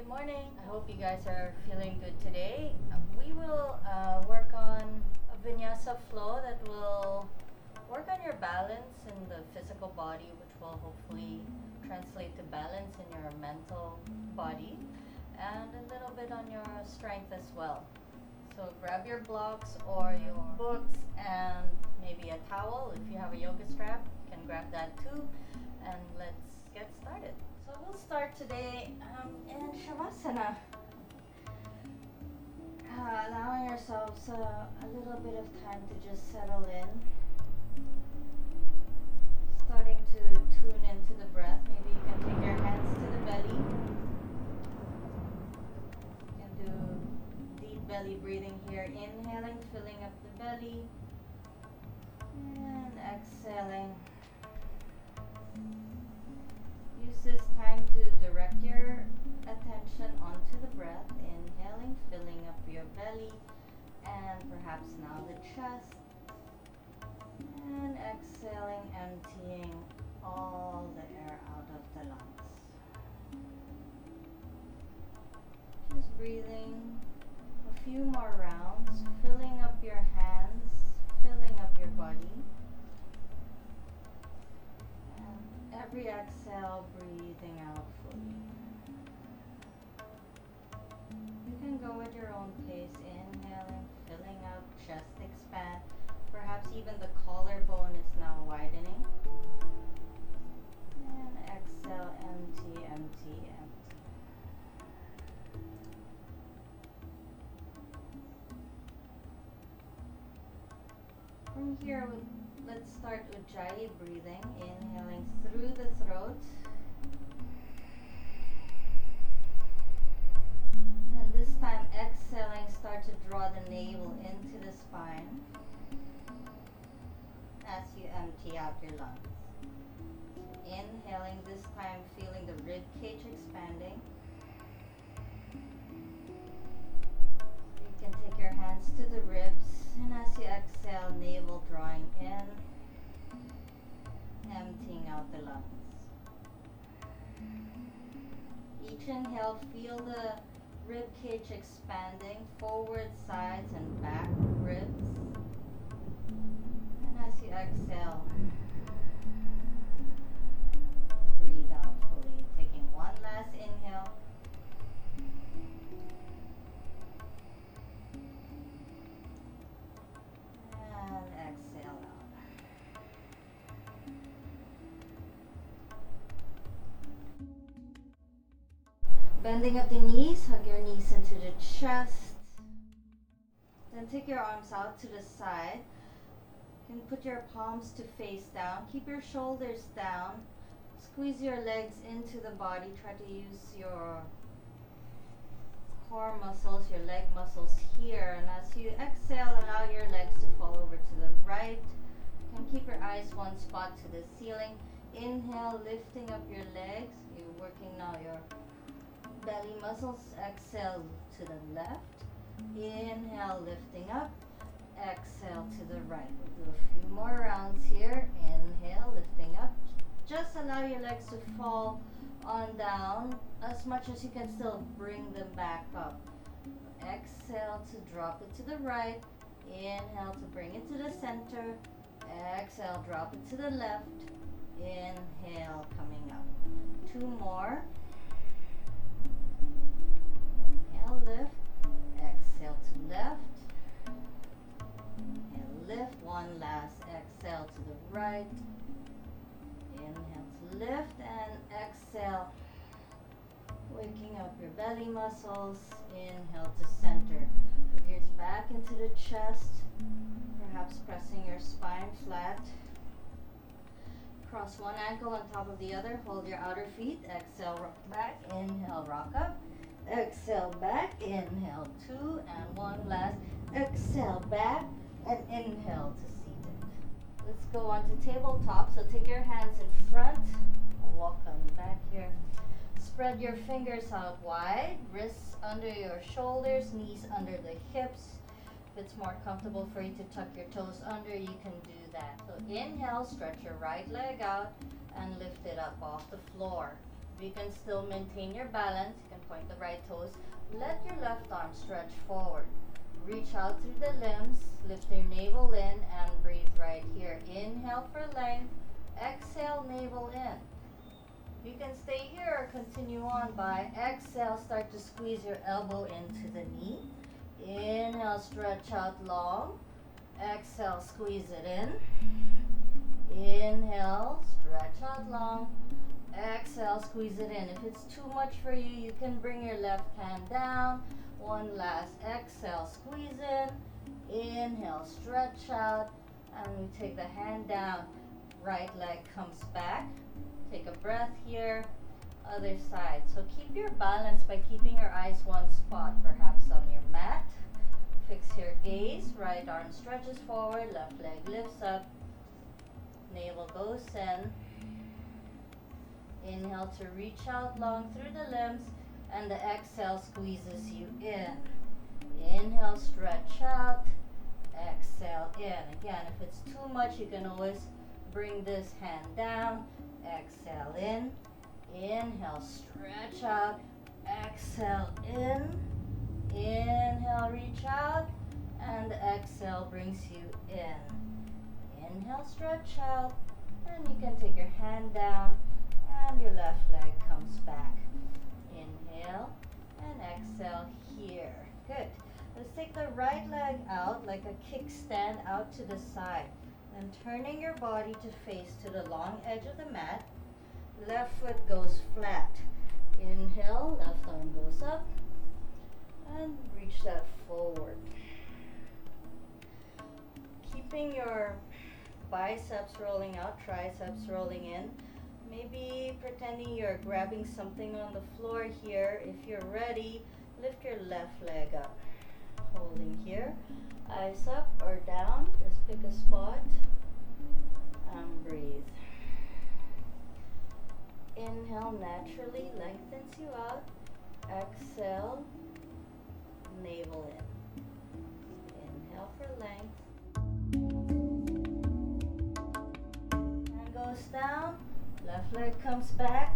Good morning. I hope you guys are feeling good today. We will work on a vinyasa flow that will work on your balance in the physical body, which will hopefully translate to balance in your mental body and a little bit on your strength as well. So grab your blocks or your books and maybe a towel. If you have a yoga strap, you can grab that too. And let's get started. So we'll start today in Shavasana. Allowing ourselves a little bit of time to just settle in. Starting to tune into the breath. Maybe you can take your hands to the belly. You can do deep belly breathing here. Inhaling, filling up the belly. And exhaling. Use this time to direct your attention onto the breath. Inhaling, filling up your belly. And perhaps now the chest. And exhaling, emptying all the air out of the lungs. Just breathing a few more rounds, filling up your hands, filling up your body. And every exhale, breathing out fully. You can go at your own pace, inhaling, filling up, chest expand. Perhaps even the collarbone is now widening. And exhale, empty, empty, empty. From here, let's start Ujjayi breathing. Inhaling through the throat. And this time, exhaling, start to draw the navel into the spine as you empty out your lungs. Inhaling, this time feeling the rib cage expanding. You can take your hands to the ribs, and as you exhale, navel drawing in, emptying out the lungs. Each inhale, feel the rib cage expanding, forward, sides, and back ribs. And as you exhale, breathe out fully, taking one last inhale. And exhale out. Bending up the knees, hug your knees into the chest. Then take your arms out to the side. You can put your palms to face down. Keep your shoulders down. Squeeze your legs into the body. Try to use your core muscles, your leg muscles here. And as you exhale, allow your legs to fall over to the right. You can keep your eyes one spot to the ceiling. Inhale, lifting up your legs. You're working now your belly muscles. Exhale to the left. Inhale, lifting up. Exhale to the right. We'll do a few more rounds here. Inhale, lifting up. Just allow your legs to fall on down as much as you can, still bring them back up. Exhale to drop it to the right. Inhale to bring it to the center. Exhale, drop it to the left. Inhale, coming up. Two more. Inhale, lift. Exhale to left. Inhale, lift. One last exhale to the right. Inhale to lift and exhale. Waking up your belly muscles. Inhale to center. Put yours back into the chest. Perhaps pressing your spine flat. Cross one ankle on top of the other. Hold your outer feet. Exhale, rock back. Inhale, rock up. Exhale back. Inhale, two and one last. Exhale back and inhale to seated. Let's go on to tabletop. So take your hands in front. Walk on back here. Spread your fingers out wide. Wrists under your shoulders. Knees under the hips. If it's more comfortable for you to tuck your toes under, you can do that. So inhale, stretch your right leg out and lift it up off the floor. You can still maintain your balance. You can point the right toes. Let your left arm stretch forward. Reach out through the limbs. Lift your navel in and breathe right here. Inhale for length. Exhale, navel in. You can stay here or continue on by exhale. Start to squeeze your elbow into the knee. Inhale, stretch out long. Exhale, squeeze it in. Inhale, stretch out long. Exhale, squeeze it in. If it's too much for you, you can bring your left hand down. One last exhale, squeeze in. Inhale, stretch out. And we take the hand down. Right leg comes back. Take a breath here. Other side. So keep your balance by keeping your eyes one spot, perhaps on your mat. Fix your gaze. Right arm stretches forward. Left leg lifts up. Navel goes in. Inhale to reach out long through the limbs, and the exhale squeezes you in. Inhale, stretch out. Exhale in. Again, if it's too much, you can always bring this hand down. Exhale in. Inhale, stretch out. Exhale in. Inhale, reach out. And the exhale brings you in. Inhale, stretch out. And you can take your hand down. And your left leg comes back. Inhale and exhale here. Good. Let's take the right leg out like a kickstand out to the side. And turning your body to face to the long edge of the mat. Left foot goes flat. Inhale, left arm goes up. And reach that forward. Keeping your biceps rolling out, triceps rolling in. Maybe pretending you're grabbing something on the floor here. If you're ready, lift your left leg up. Holding here. Eyes up or down. Just pick a spot. And breathe. Inhale naturally, lengthens you out. Exhale, navel in. Inhale for length. And goes down. Left leg comes back,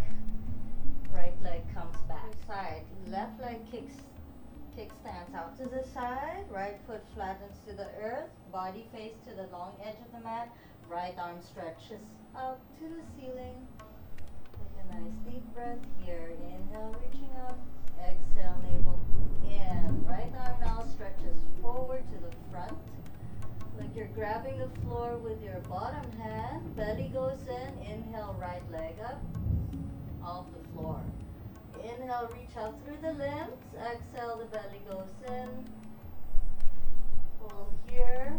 right leg comes back. Side, left leg kickstands out to the side, right foot flattens to the earth, body face to the long edge of the mat, right arm stretches out to the ceiling. Take a nice deep breath here. Inhale, reaching up, exhale, navel in. Right arm now stretches forward to the front. Like you're grabbing the floor with your bottom hand. Belly goes in. Inhale, right leg up off the floor. Inhale, reach out through the limbs. Exhale, the belly goes in. Hold here.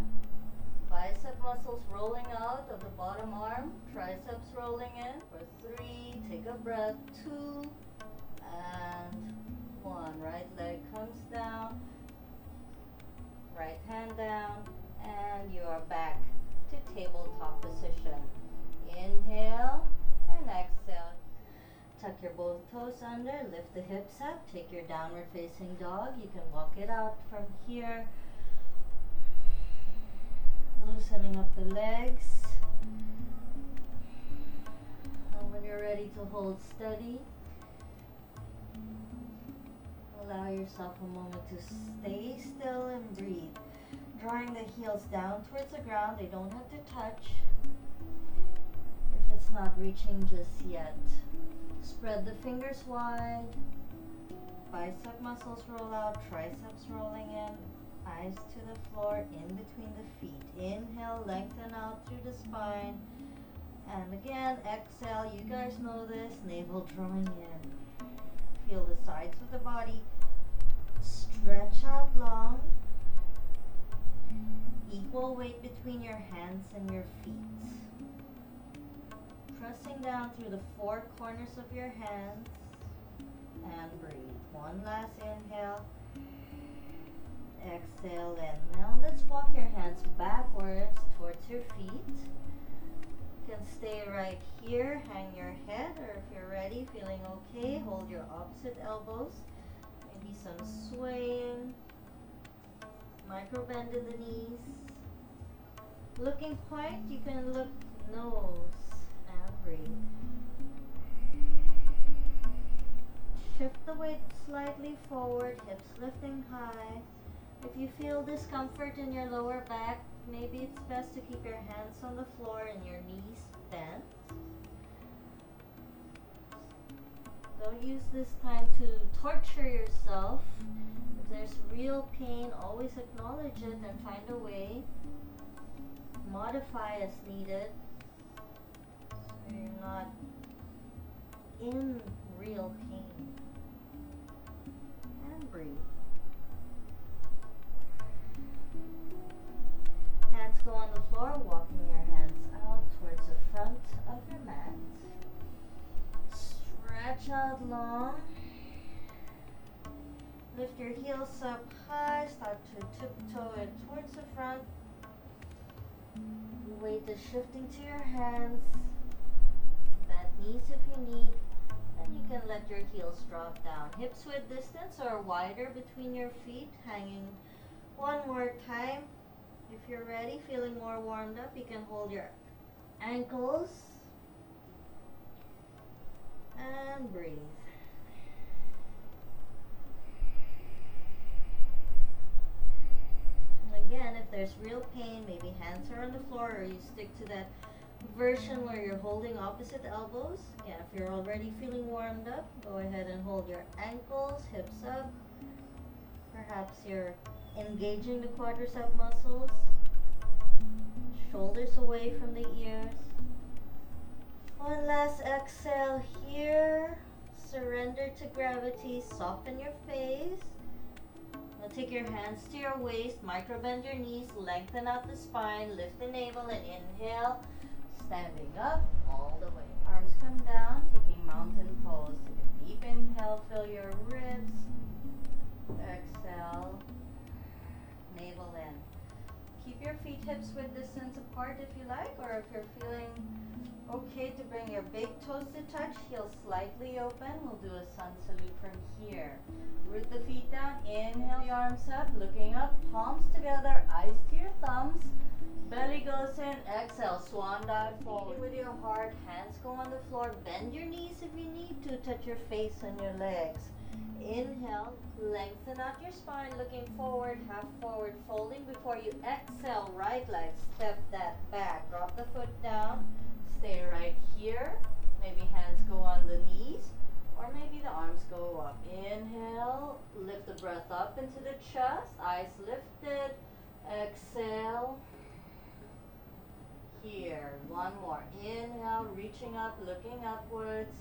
Bicep muscles rolling out of the bottom arm. Triceps rolling in. For 3, take a breath. 2 and 1. Right leg comes down. Right hand down. And you are back to tabletop position. Inhale and exhale. Tuck your both toes under, lift the hips up, take your downward facing dog. You can walk it out from here. Loosening up the legs. And when you're ready to hold steady, allow yourself a moment to stay still and breathe. Drawing the heels down towards the ground. They don't have to touch if it's not reaching just yet. Spread the fingers wide. Bicep muscles roll out. Triceps rolling in. Eyes to the floor, in between the feet. Inhale, lengthen out through the spine. And again, exhale. You guys know this. Navel drawing in. Feel the sides of the body. Stretch out long. Equal weight between your hands and your feet. Pressing down through the 4 corners of your hands. And breathe. One last inhale. Exhale in. Now let's walk your hands backwards towards your feet. You can stay right here. Hang your head, or if you're ready, feeling okay, hold your opposite elbows. Maybe some swaying. Micro bend in the knees. Looking point, you can look nose and breathe. Shift the weight slightly forward, hips lifting high. If you feel discomfort in your lower back, maybe it's best to keep your hands on the floor and your knees bent. Don't use this time to torture yourself. If there's real pain, always acknowledge it and find a way. Modify as needed so you're not in real pain. And breathe. Hands go on the floor, walking your hands out towards the front of your mat. Stretch out long. Lift your heels up high, start to tiptoe it towards the front. Weight is shifting to your hands. Bend knees if you need. Then you can let your heels drop down. Hips width distance or wider between your feet, hanging one more time. If you're ready, feeling more warmed up, you can hold your ankles and breathe. Again, if there's real pain, maybe hands are on the floor or you stick to that version where you're holding opposite elbows. Again, if you're already feeling warmed up, go ahead and hold your ankles, hips up. Perhaps you're engaging the quadricep muscles. Shoulders away from the ears. One last exhale here. Surrender to gravity. Soften your face. Now take your hands to your waist. Micro bend your knees. Lengthen out the spine. Lift the navel and inhale. Standing up all the way. Arms come down. Taking mountain pose. Take a deep inhale. Fill your ribs. Exhale. Navel in. Keep your feet hips width distance apart if you like, or if you're feeling okay to bring your big toes to touch, heels slightly open. We'll do a sun salute from here. Root the feet down, inhale the arms up, looking up, palms together, eyes to your thumbs. Belly goes in, exhale, swan dive forward. With your heart, hands go on the floor, bend your knees if you need to, touch your face and your legs. Inhale, lengthen out your spine, looking forward, half forward folding. Before you exhale, right leg, step that back. Drop the foot down, stay right here. Maybe hands go on the knees, or maybe the arms go up. Inhale, lift the breath up into the chest, eyes lifted. Exhale, here. One more. Inhale, reaching up, looking upwards.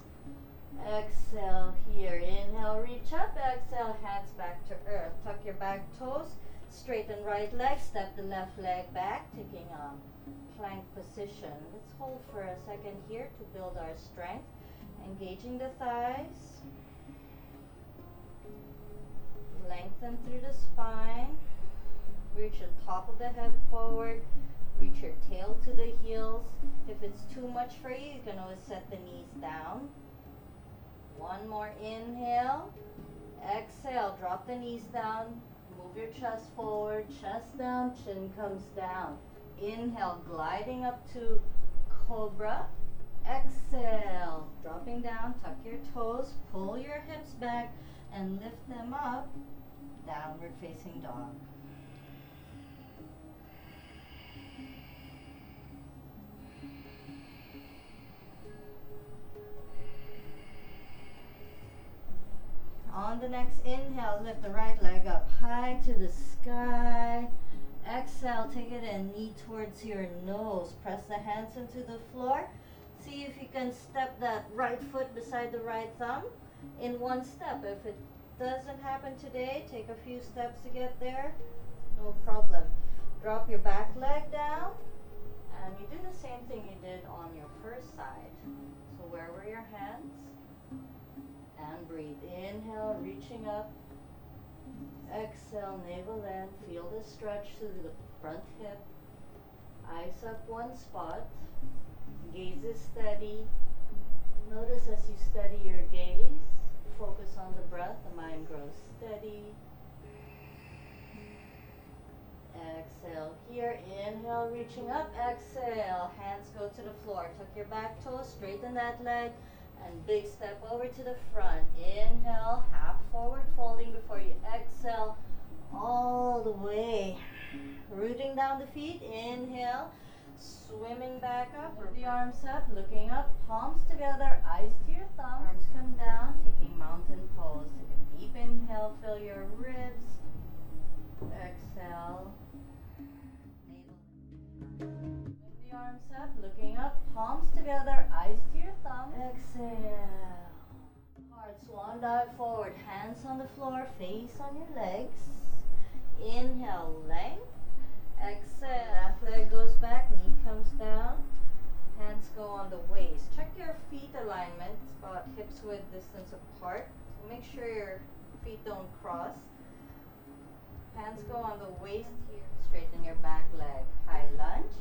Exhale here. Inhale, reach up. Exhale, hands back to earth. Tuck your back toes. Straighten right leg. Step the left leg back. Taking a plank position. Let's hold for a second here to build our strength. Engaging the thighs. Lengthen through the spine. Reach the top of the head forward. Reach your tail to the heels. If it's too much for you, you can always set the knees down. One more inhale. Exhale, drop the knees down. Move your chest forward, chest down, chin comes down. Inhale, gliding up to cobra. Exhale, dropping down, tuck your toes, pull your hips back, and lift them up. Downward facing dog. On the next inhale, lift the right leg up high to the sky. Exhale, take it in, knee towards your nose. Press the hands into the floor. See if you can step that right foot beside the right thumb in one step. If it doesn't happen today, take a few steps to get there. No problem. Drop your back leg down. And you do the same thing you did on your first side. So where were your hands? And breathe. Inhale, reaching up. Exhale, navel in. Feel the stretch through the front hip. Eyes up one spot. Gaze is steady. Notice as you steady your gaze, focus on the breath, the mind grows steady. Exhale here. Inhale, reaching up. Exhale, hands go to the floor. Tuck your back toes, straighten that leg. And big step over to the front. Inhale, half forward folding before you exhale all the way. Rooting down the feet. Inhale, swimming back up. Move the arms up, looking up, palms together, eyes to your thumbs. Arms come down, taking mountain pose. Take a deep inhale, fill your ribs. Exhale. Move the arms up, looking up, palms together, eyes to your thumbs. Exhale. Hard swan dive forward, hands on the floor, face on your legs. Inhale, length. Exhale, left leg goes back, knee comes down. Hands go on the waist. Check your feet alignment, it's about hips width distance apart. So make sure your feet don't cross. Hands go on the waist here. Straighten your back leg. High lunge.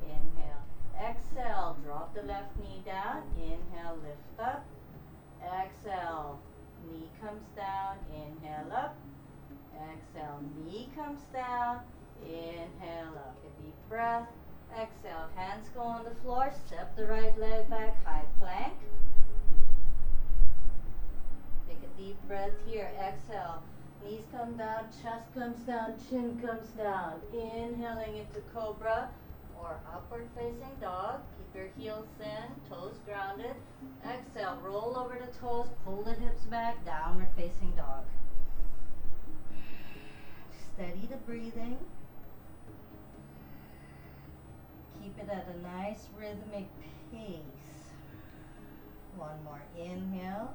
Inhale. Exhale. Drop the left knee down. Inhale. Lift up. Exhale. Knee comes down. Inhale up. Exhale. Knee comes down. Inhale up. A deep breath. Exhale. Hands go on the floor. Step the right leg back. High plank. Take a deep breath here. Exhale. Knees come down, chest comes down, chin comes down. Inhaling into cobra or upward facing dog. Keep your heels in, toes grounded. Exhale, roll over the toes, pull the hips back, downward facing dog. Steady the breathing. Keep it at a nice rhythmic pace. One more inhale.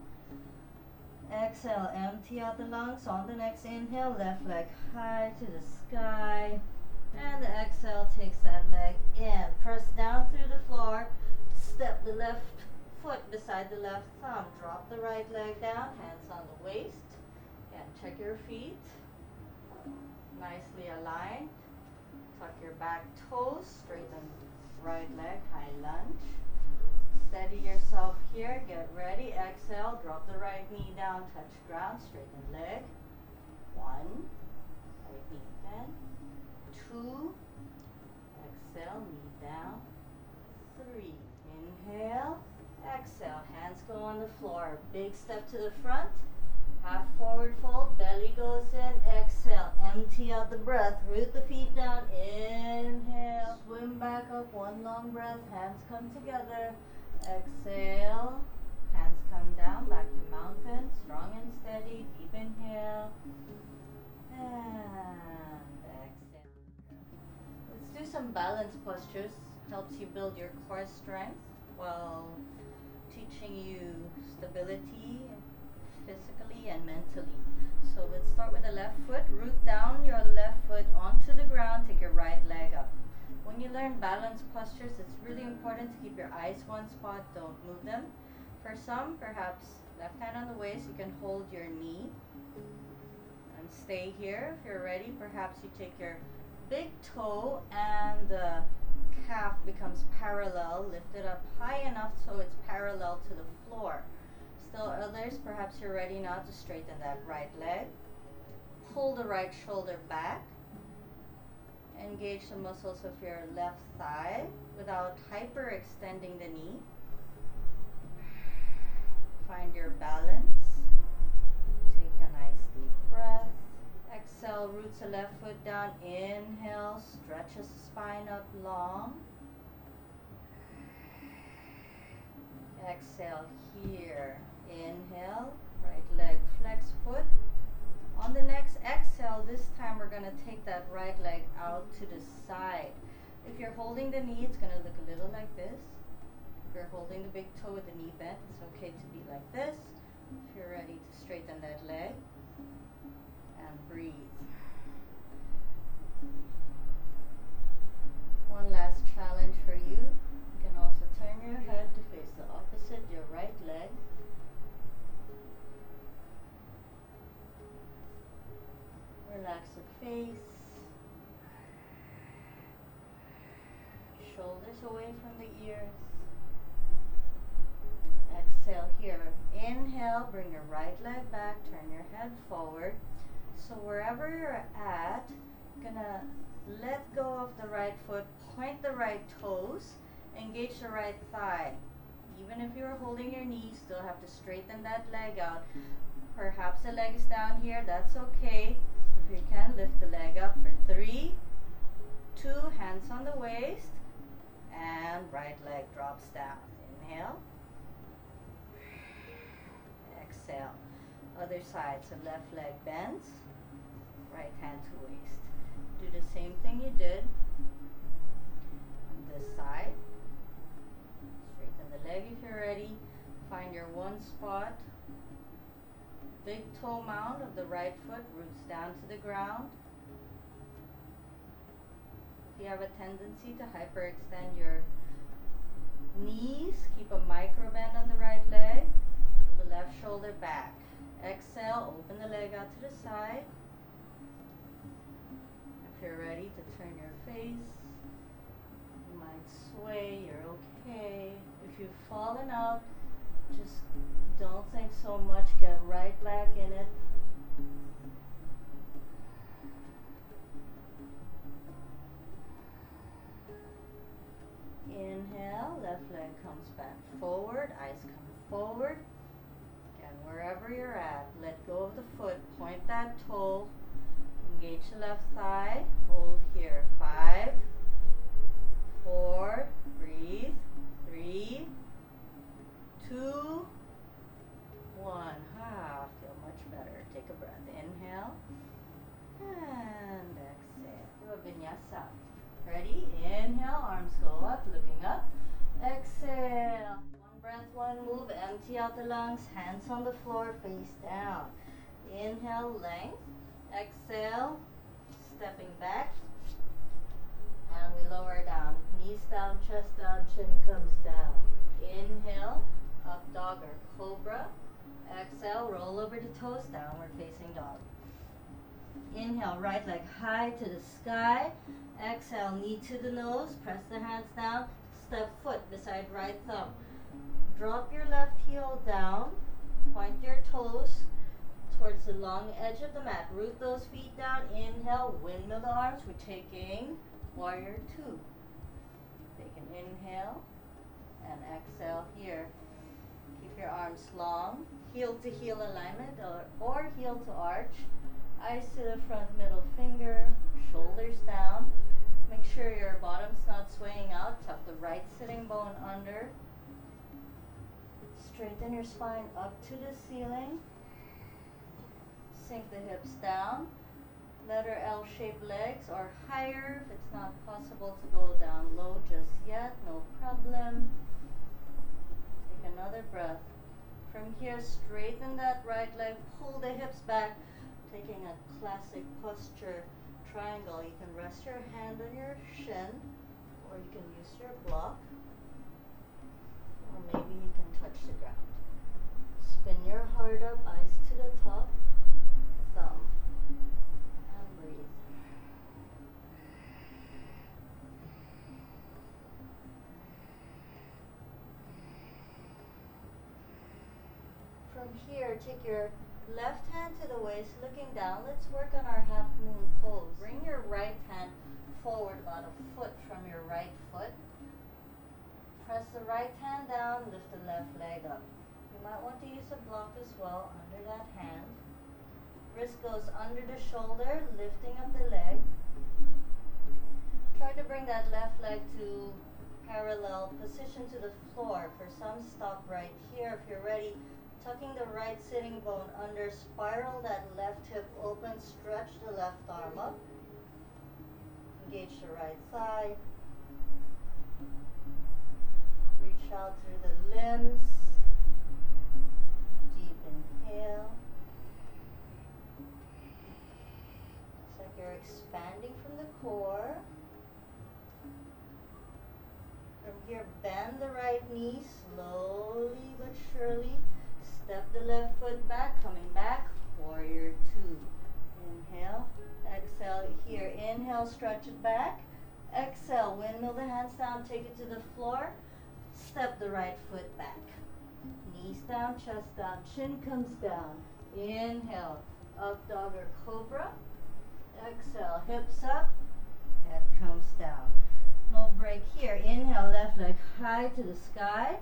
Exhale, empty out the lungs. On the next inhale, left leg high to the sky. And the exhale takes that leg in. Press down through the floor. Step the left foot beside the left thumb. Drop the right leg down, hands on the waist. Again, check your feet. Nicely aligned. Tuck your back toes. Straighten right leg, high lunge. Steady yourself here, get ready, exhale, drop the right knee down, touch ground, straighten leg. 1, right knee bend. 2, exhale, knee down. 3, inhale, exhale, hands go on the floor. Big step to the front, half forward fold, belly goes in, exhale, empty out the breath, root the feet down, inhale, swim back up, one long breath, hands come together. Exhale, hands come down, back to mountain, strong and steady, deep inhale, and exhale. Let's do some balance postures, helps you build your core strength while teaching you stability physically and mentally. So let's start with the left foot, root down your left foot onto the ground, take your right leg up. When you learn balance postures, it's really important to keep your eyes one spot, don't move them. For some, perhaps left hand on the waist, you can hold your knee and stay here. If you're ready, perhaps you take your big toe and the calf becomes parallel, lift it up high enough so it's parallel to the floor. Still others, perhaps you're ready now to straighten that right leg. Pull the right shoulder back. Engage the muscles of your left thigh without hyperextending the knee. Find your balance. Take a nice deep breath. Exhale, roots the left foot down. Inhale, stretches the spine up long. Exhale here. Inhale, right leg flex foot. On the next exhale, this time we're going to take that right leg out to the side. If you're holding the knee, it's going to look a little like this. If you're holding the big toe with the knee bent, it's okay to be like this. If you're ready to straighten that leg, and breathe. One last challenge for you. You can also turn your head to face the opposite, your right leg. Relax the face. Shoulders away from the ears. Exhale here. Inhale, bring your right leg back, turn your head forward. So wherever you're at, gonna let go of the right foot, point the right toes, engage the right thigh. Even if you're holding your knees, still have to straighten that leg out. Perhaps the leg is down here, that's okay. If you can, lift the leg up for 3, 2, hands on the waist, and right leg drops down. Inhale. Exhale. Other side, so left leg bends, right hand to waist. Do the same thing you did on this side. Straighten the leg if you're ready. Find your one spot. Big toe mound of the right foot, roots down to the ground. If you have a tendency to hyperextend your knees, keep a micro bend on the right leg. The left shoulder back. Exhale, open the leg out to the side. If you're ready to turn your face, you might sway, you're okay. If you've fallen out, just don't think so much, get right back in it. Inhale, left leg comes back forward, eyes come forward. And wherever you're at, let go of the foot, point that toe, engage the left thigh, hold here. 5, 4, breathe. 3, 2, 1. Feel much better. Take a breath. Inhale and exhale. Do a vinyasa. Ready? Inhale, arms go up, looking up. Exhale. One breath, one move. Empty out the lungs. Hands on the floor, face down. Inhale, length. Exhale, stepping back. And we lower down. Knees down, chest down, chin comes down. Inhale, up dog or cobra. Exhale, roll over the toes, downward facing dog. Inhale, right leg high to the sky. Exhale, knee to the nose, press the hands down, step foot beside right thumb. Drop your left heel down, point your toes towards the long edge of the mat. Root those feet down. Inhale, windmill the arms. We're taking warrior 2. Take an inhale and exhale here. Keep your arms long, heel to heel alignment or heel to arch. Eyes to the front middle finger, shoulders down. Make sure your bottom's not swaying out. Tuck the right sitting bone under. Straighten your spine up to the ceiling. Sink the hips down. Letter L-shaped legs or higher if it's not possible to go down low just yet, no problem. Take another breath. From here, straighten that right leg, pull the hips back, taking a classic posture triangle. You can rest your hand on your shin, or you can use your block, or maybe you can touch the ground. Spin your heart up, eyes to the top, thumb, and breathe. From here, take your left hand to the waist, looking down. Let's work on our half moon pose. Bring your right hand forward about a foot from your right foot. Press the right hand down, lift the left leg up. You might want to use a block as well under that hand. Wrist goes under the shoulder, lifting up the leg. Try to bring that left leg to parallel position to the floor. For some, stop right here. If you're ready, tucking the right sitting bone under, spiral that left hip open, stretch the left arm up. Engage the right thigh. Reach out through the limbs. Deep inhale. It's like you're expanding from the core. From here, bend the right knee slowly but surely. Step the left foot back, coming back, warrior 2. Inhale, exhale here. Inhale, stretch it back. Exhale, windmill the hands down, take it to the floor. Step the right foot back. Knees down, chest down, chin comes down. Inhale, up dog or cobra. Exhale, hips up, head comes down. No break here. Inhale, left leg high to the sky.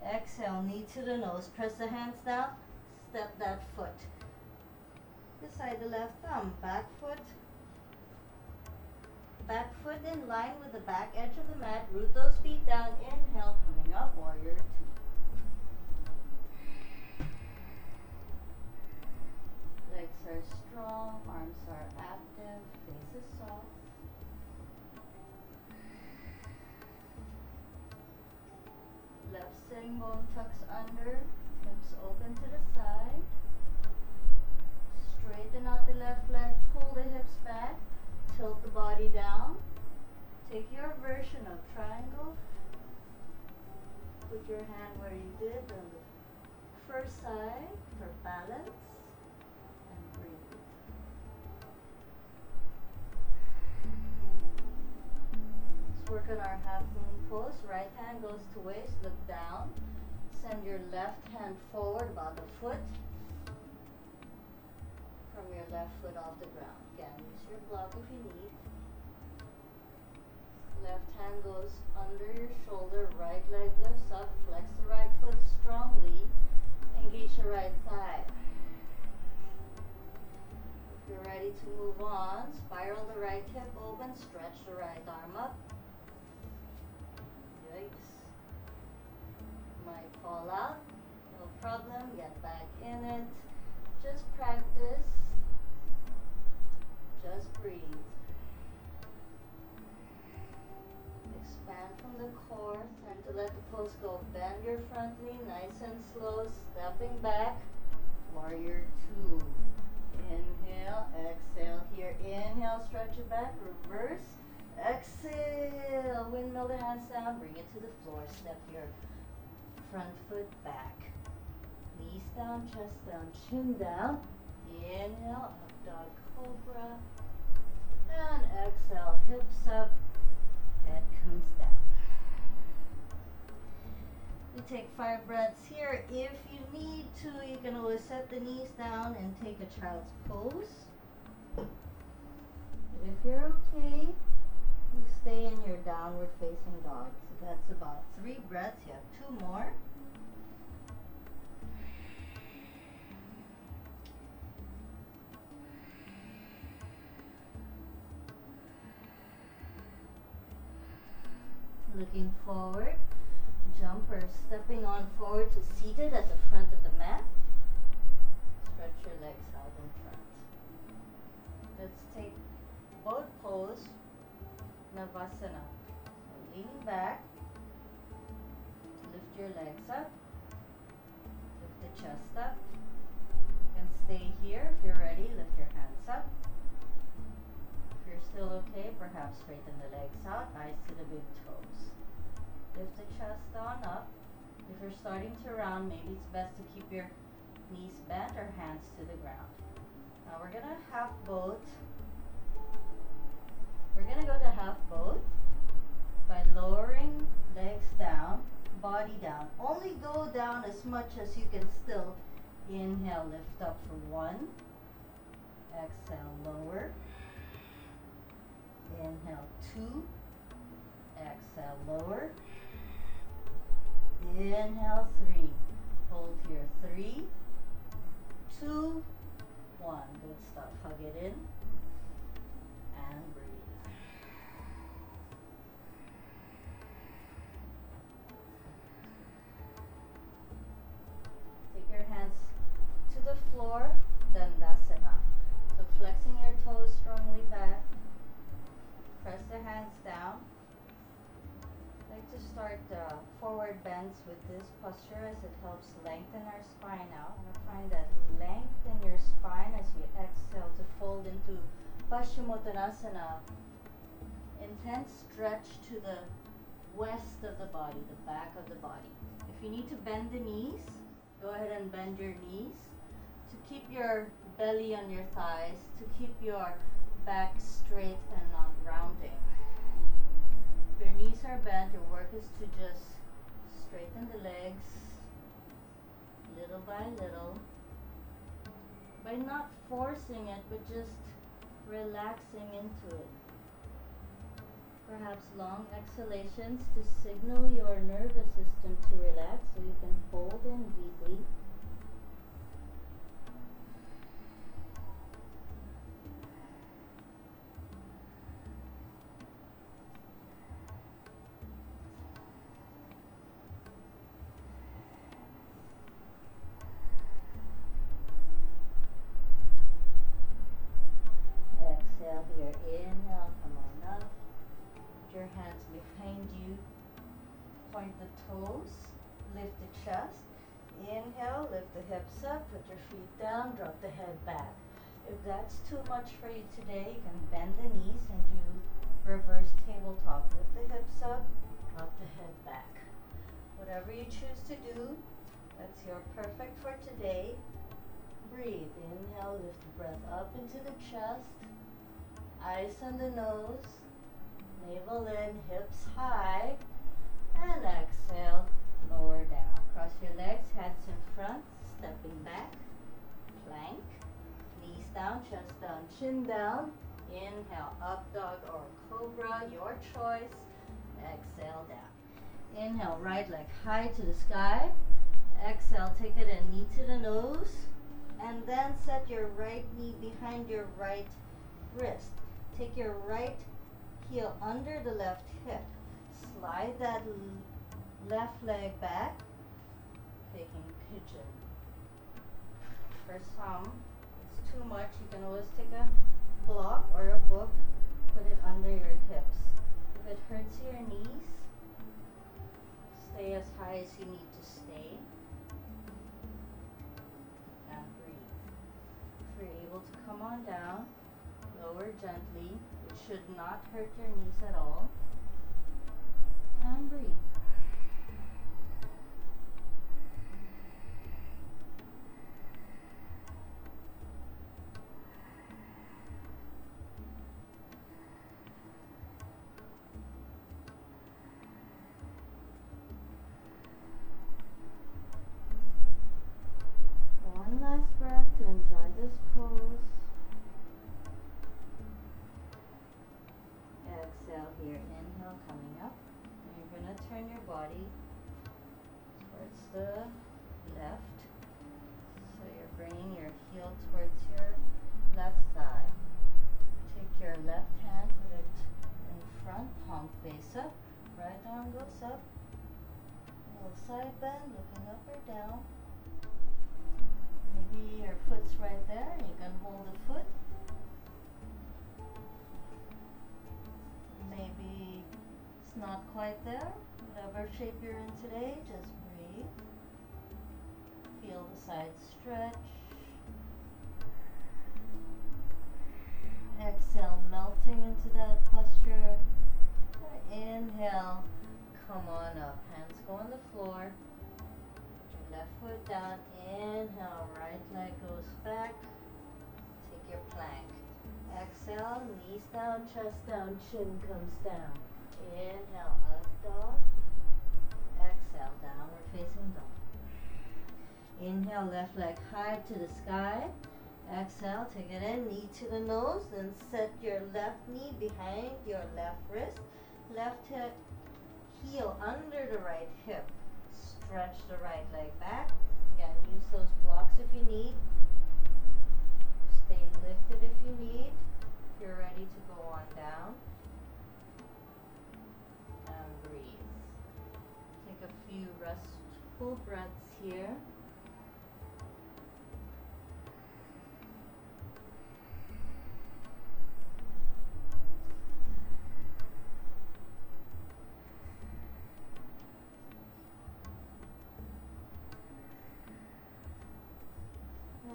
Exhale, knee to the nose. Press the hands down. Step that foot beside the left thumb. Back foot in line with the back edge of the mat. Root those feet down. Inhale, coming up, warrior two. Legs are strong, arms are active, face is soft. Left sitting bone tucks under, hips open to the side. Straighten out the left leg, pull the hips back, tilt the body down. Take your version of triangle. Put your hand where you did on the first side for balance, and breathe. Let's work on our half moon pose. Right hand goes to waist, look down. Send your left hand forward about a foot from your left foot off the ground. Again, use your block if you need. Left hand goes under your shoulder, right leg lifts up, flex the right foot strongly, engage the right thigh. If you're ready to move on, spiral the right hip open, stretch the right arm up. Yikes. Might fall out, no problem, get back in it. Just practice, just breathe. Expand from the core, time to let the pose go. Bend your front knee, nice and slow, stepping back. Warrior two. Inhale, exhale here. Inhale, stretch it back, reverse. Exhale, windmill the hands down, bring it to the floor. Step your front foot back. Knees down, chest down, chin down. Inhale, up dog cobra. And exhale, hips up. Head comes down. We take 5 breaths here. If you need to, you can always set the knees down and take a child's pose. But if you're okay, you stay in your downward facing dog. So that's about 3 breaths. You have 2 more. Looking forward, jumper, stepping on forward to seated at the front of the mat. Stretch your legs out in front. Let's take boat pose, Navasana. So leaning back, lift your legs up, lift the chest up. You can stay here if you're ready, lift your hands up. If you're still okay, perhaps straighten the legs out, eyes to the big toes. Lift the chest on up. If you're starting to round, maybe it's best to keep your knees bent or hands to the ground. Now we're gonna half boat. We're gonna go to half boat by lowering legs down, body down. Only go down as much as you can still. Inhale, lift up for 1. Exhale, lower. Inhale, 2. Exhale, lower. Inhale, 3. Hold here, 3, 2, 1. Good stuff. Hug it in and breathe. Take your hands to the floor, Dandasana. So flexing your toes strongly back. Press the hands down. I like to start forward bends with this posture as it helps lengthen our spine out. And find that length in your spine as you exhale to fold into Paschimottanasana. Intense stretch to the west of the body, the back of the body. If you need to bend the knees, go ahead and bend your knees to keep your belly on your thighs, to keep your back straight and not rounding. If your knees are bent, your work is to just straighten the legs little by little by not forcing it but just relaxing into it. Perhaps long exhalations to signal your nervous system to relax so you can fold in deeply. Exhale here, inhale, come on up. Put your hands behind you, point the toes, lift the chest. Inhale, lift the hips up, put your feet down, drop the head back. If that's too much for you today, you can bend the knees and do reverse tabletop. Lift the hips up, drop the head back. Whatever you choose to do, that's your perfect for today. Breathe. Inhale, lift the breath up into the chest. Eyes on the nose. Navel in, hips high. And exhale, lower down. Cross your legs, hands in front, stepping back. Plank. Knees down, chest down, chin down. Inhale, up dog or cobra, your choice. Exhale, down. Inhale, right leg high to the sky. Exhale, take it a knee to the nose. And then set your right knee behind your right wrist. Take your right heel under the left hip. Slide that left leg back, taking pigeon. For some, it's too much. You can always take a block or a book, put it under your hips. If it hurts your knees, stay as high as you need to stay. And breathe. If you're able to come on down, lower gently. It should not hurt your knees at all. And breathe. One last breath to enjoy this pose. Exhale here, inhale, coming up. And you're going to turn your body towards the left. So you're bringing your heel towards your left thigh. Take your left hand, put it in front, palm face up. Right arm goes up. A little side bend, looking up or down. Maybe your foot's right there and you can hold the foot. Maybe it's not quite there. Whatever shape you're in today, just breathe. Feel the sides stretch. Exhale, melting into that posture. Inhale, come on up. Hands go on the floor. Put your left foot down. Inhale, right leg goes back. Take your plank. Exhale, knees down, chest down, chin comes down. Inhale, up dog. Exhale, downward facing dog. Inhale, left leg high to the sky. Exhale, take it in, knee to the nose. Then set your left knee behind your left wrist. Left hip, heel under the right hip. Stretch the right leg back. Again, use those blocks if you need. Stay lifted if you need. If you're ready to go on down. And breathe. Take a few restful breaths here.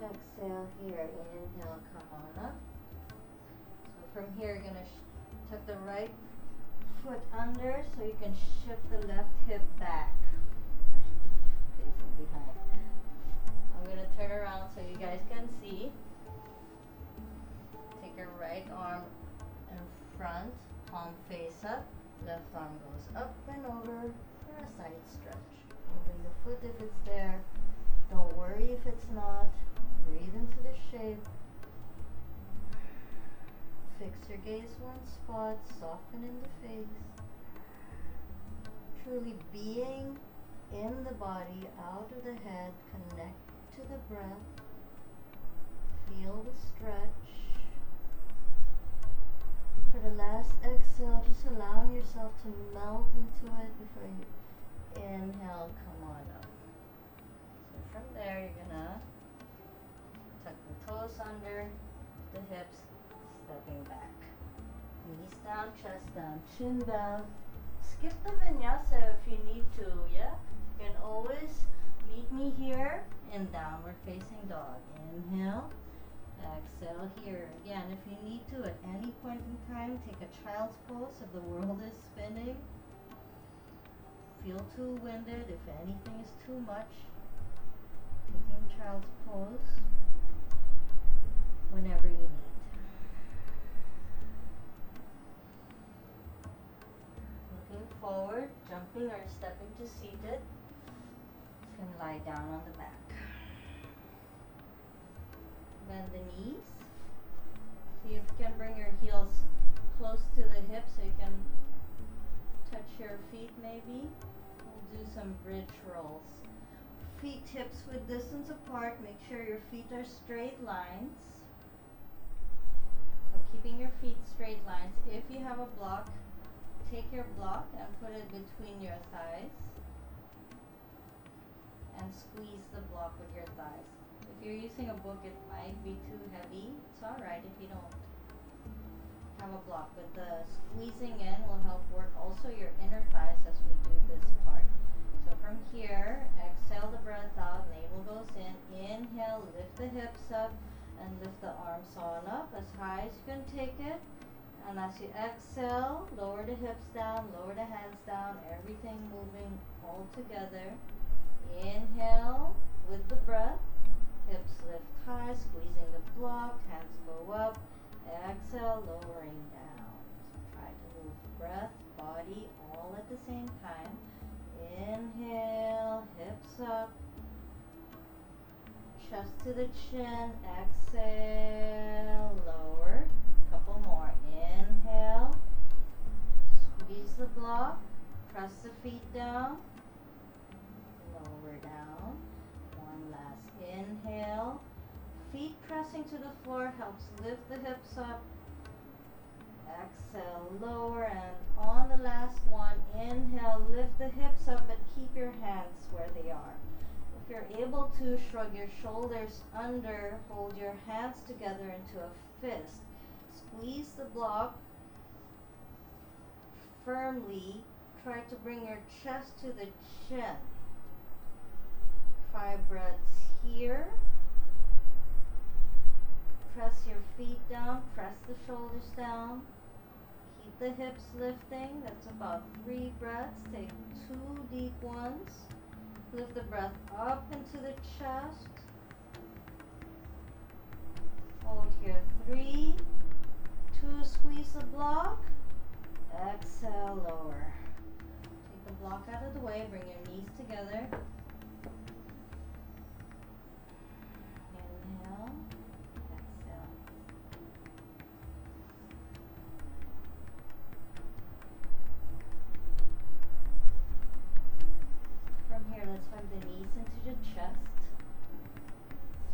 Exhale here, inhale, come on up. So from here you're going to tuck the right foot under so you can shift the left hip back. Facing behind. I'm going to turn around so you guys can see. Take your right arm in front, palm face up. Left arm goes up and over for a side stretch. Moving the foot if it's there. Don't worry if it's not. Breathe into the shape. Fix your gaze one spot, soften in the face. Truly being in the body, out of the head, connect to the breath. Feel the stretch. For the last exhale, just allowing yourself to melt into it before you inhale, come on up. So from there, you're gonna tuck the toes under the hips, stepping back. Knees down, chest down, chin down. Skip the vinyasa if you need to, yeah? You can always meet me here in downward facing dog. Inhale, exhale here. Again, if you need to at any point in time, take a child's pose if the world is spinning. Feel too winded, if anything is too much, taking child's pose whenever you need. Looking forward, jumping or stepping to seated. You can lie down on the back. Bend the knees. See if you can bring your heels close to the hips so you can touch your feet maybe. We'll do some bridge rolls. Feet hips width distance apart. Make sure your feet are straight lines. So keeping your feet straight lines. If you have a block, take your block and put it between your thighs and squeeze the block with your thighs. If you're using a book, it might be too heavy. It's alright if you don't have a block, but the squeezing in will help work also your inner thighs as we do this part. So from here, exhale the breath out, navel goes in. Inhale, lift the hips up and lift the arms on up as high as you can take it. And as you exhale, lower the hips down, lower the hands down, everything moving all together. Inhale with the breath, hips lift high, squeezing the block, hands go up. Exhale, lowering down. So try to move breath, body all at the same time. Inhale, hips up, chest to the chin. Exhale, lower. Couple more. Inhale, squeeze the block, press the feet down, lower down. One last inhale. Feet pressing to the floor helps lift the hips up. Exhale, lower, and on the last one, inhale, lift the hips up, but keep your hands where they are. If you're able to, shrug your shoulders under, hold your hands together into a fist. Squeeze the block firmly. Try to bring your chest to the chin. 5 breaths here. Press your feet down, press the shoulders down. Keep the hips lifting. That's about 3 breaths. Take 2 deep ones. Lift the breath up into the chest. Hold here 3, 2, squeeze the block. Exhale, lower. Take the block out of the way, bring your knees together. Inhale, exhale. From here, let's hug the knees into the chest.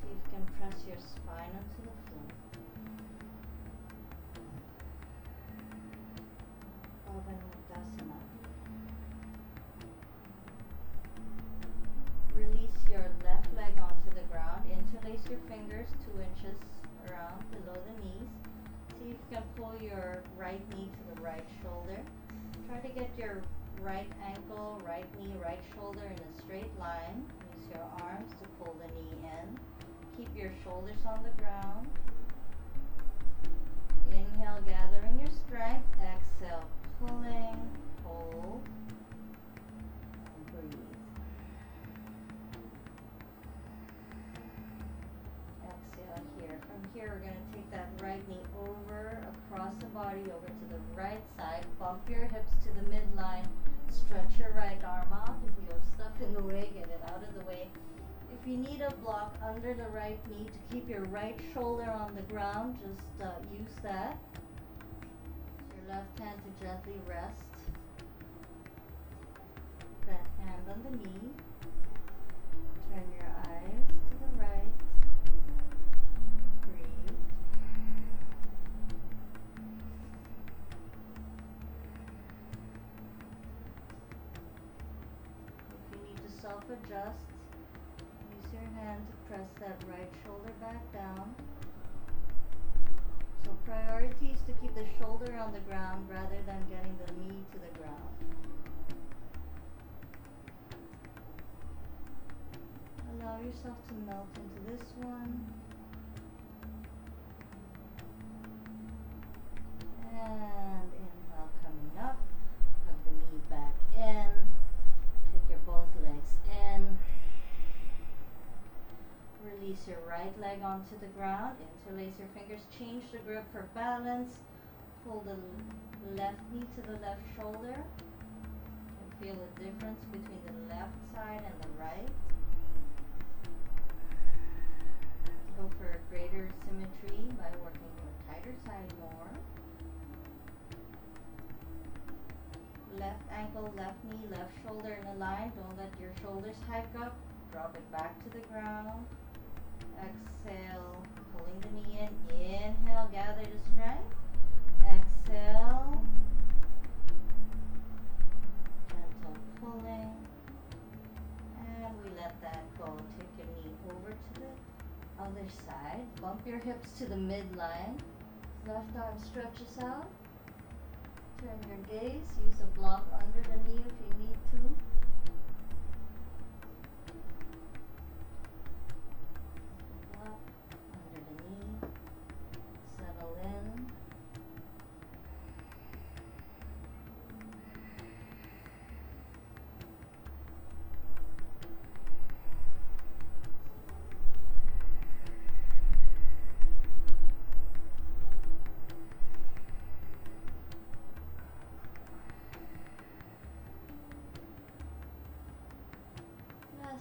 See if you can press your spine onto the floor. Uttanasana. Release your left leg onto the ground. Interlace your fingers 2 inches around below the knees. See if you can pull your right knee to the right shoulder. Try to get your right ankle, right knee, right shoulder in a straight line. Use your arms to pull the knee in. Keep your shoulders on the ground. Inhale, gathering your strength. Exhale, pulling, hold, and breathe. Exhale here. From here, we're going to take that right knee over, across the body, over to the right side. Bump your hips to the midline. Stretch your right arm out. If you have stuff in the way, get it out of the way. If you need a block under the right knee to keep your right shoulder on the ground, just use that. left hand to gently rest that hand on the knee. Turn your eyes to the right. Breathe. If you need to self-adjust, use your hand to press that right shoulder back down. So priority is to keep the shoulder on the ground rather than getting the knee to the ground. Allow yourself to melt into this one. And inhale, coming up. Hug the knee back in. Take your both legs in. Release your right leg onto the ground. Interlace your fingers. Change the grip for balance. Pull the left knee to the left shoulder. And feel the difference between the left side and the right. Go for a greater symmetry by working your tighter side more. Left ankle, left knee, left shoulder in a line. Don't let your shoulders hike up. Drop it back to the ground. Exhale, pulling the knee in. Inhale, gather the strength. Exhale. Gentle pulling. And we let that go. Take your knee over to the other side. Bump your hips to the midline. Left arm stretches out. Turn your gaze. Use a block under the knee if you need to. Block under the knee. Settle in.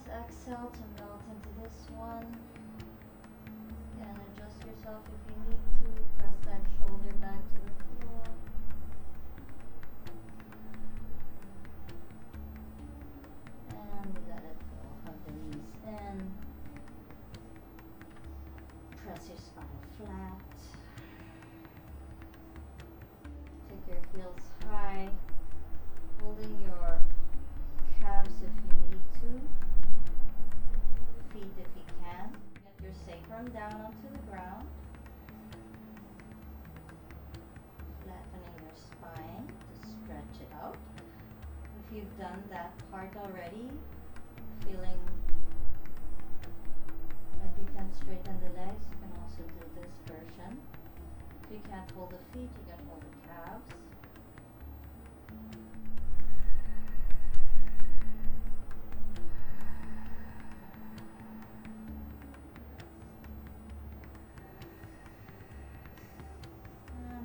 Exhale to melt into this one. And adjust yourself if you need to. Press that shoulder back to the floor. And we let it go. Hug the knees in. Press your spine flat. Take your heels high. Holding your calves if you need to. Feet if you can. Get your sacrum down onto the ground. Flattening your spine to stretch it out. If you've done that part already, feeling like you can straighten the legs, you can also do this version. If you can't hold the feet, you can hold the calves.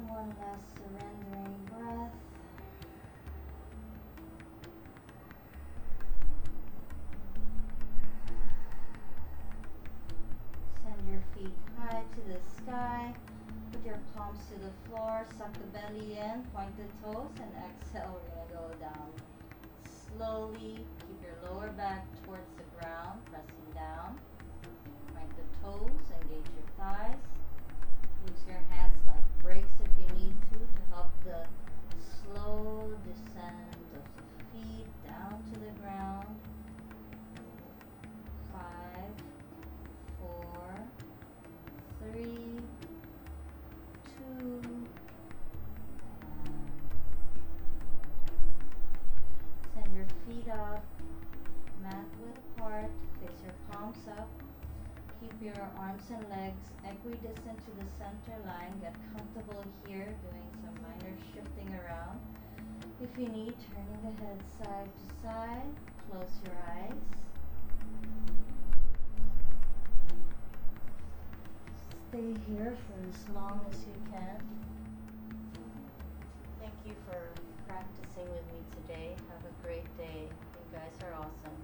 One last surrendering breath. Send your feet high to the sky. Put your palms to the floor. Suck the belly in. Point the toes and exhale. We're going to go down. Slowly keep your lower back towards the ground. Pressing down. Point the toes. Engage your thighs. Use your hands like brakes if you need to help the slow descent of the feet down to the ground. 5, 4, 3, 2, and send your feet up, mat width apart, face your palms up. Keep your arms and legs equidistant to the center line. Get comfortable here, doing some minor shifting around. If you need, turning the head side to side. Close your eyes. Stay here for as long as you can. Thank you for practicing with me today. Have a great day. You guys are awesome.